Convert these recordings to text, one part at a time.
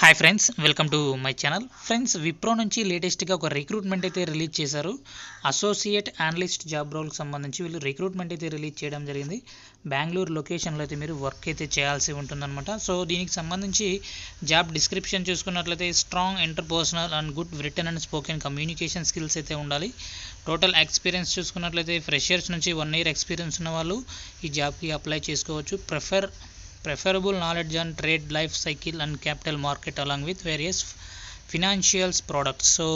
Hi friends, welcome to my channel. Friends, Wipro నుంచి లేటెస్ట్గా ఒక రిక్రూట్మెంట్ అయితే రిలీజ్ చేశారు. అసోసియేట్ అనలిస్ట్ జాబ్ రోల్కి సంబంధించి వీళ్ళు రిక్రూట్మెంట్ అయితే రిలీజ్ చేయడం జరిగింది. బెంగళూరు లొకేషన్లో అయితే మీరు వర్క్ అయితే చేయాల్సి ఉంటుందన్నమాట. సో దీనికి సంబంధించి జాబ్ డిస్క్రిప్షన్ చూసుకున్నట్లయితే strong interpersonal and good written and spoken communication skills అయితే ఉండాలి. టోటల్ ఎక్స్పీరియన్స్ చూసుకున్నట్లయితే ఫ్రెషర్స్ నుంచి 1 year ఎక్స్పీరియన్స్ ఉన్న వాళ్ళు ఈ జాబ్కి అప్లై చేసుకోవచ్చు. Preferable knowledge on trade life cycle and capital market along with various financials products. So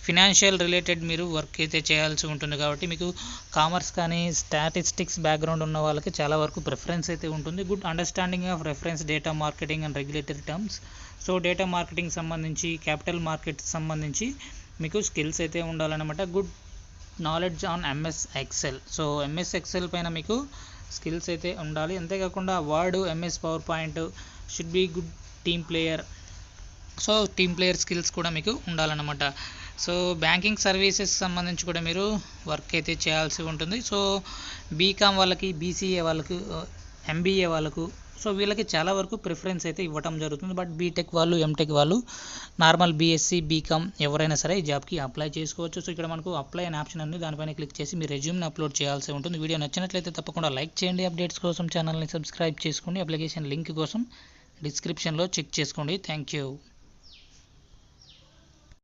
financial related మీరు వర్క్ అయితే చేయాల్సి ఉంటుంది కాబట్టి మీకు కామర్స్ కానీ స్టాటిస్టిక్స్ బ్యాక్గ్రౌండ్ ఉన్న వాళ్ళకి చాలా వరకు ప్రిఫరెన్స్ అయితే ఉంటుంది. Good understanding of reference data marketing and regulatory terms. So data marketing సంబంధించి, క్యాపిటల్ మార్కెట్ సంబంధించి మీకు స్కిల్స్ అయితే ఉండాలన్నమాట. Good knowledge on MS Excel. So MS Excel పైన మీకు స్కిల్స్ అయితే ఉండాలి. అంతేకాకుండా word, MS power point, should be good team player. So team player skills కూడా మీకు ఉండాలన్నమాట. సో బ్యాంకింగ్ సర్వీసెస్ సంబంధించి కూడా మీరు వర్క్ అయితే చేయాల్సి ఉంటుంది. సో బీకామ్ వాళ్ళకి, బీసీఏ వాళ్ళకు, ఎంబీఏ వాళ్ళకు, సో వీళ్ళకి చాలా వరకు ప్రిఫరెన్స్ అయితే ఇవ్వటం జరుగుతుంది. బట్ బీటెక్ వాళ్ళు, ఎంటెక్ వాళ్ళు, నార్మల్ బీఎస్సీ, బీకామ్ ఎవరైనా సరే ఈ జాబ్కి అప్లై చేసుకోవచ్చు. సో ఇక్కడ మనకు అప్లై అనే ఆప్షన్ ఉంది, దానిపైన క్లిక్ చేసి మీ రెజ్యూమ్ని అప్లోడ్ చేయాల్సి ఉంటుంది. వీడియో నచ్చినట్లయితే తప్పకుండా లైక్ చేయండి. అప్డేట్స్ కోసం ఛానల్ని సబ్స్క్రైబ్ చేసుకోండి. అప్లికేషన్ లింక్ కోసం డిస్క్రిప్షన్లో చెక్ చేసుకోండి. Thank you.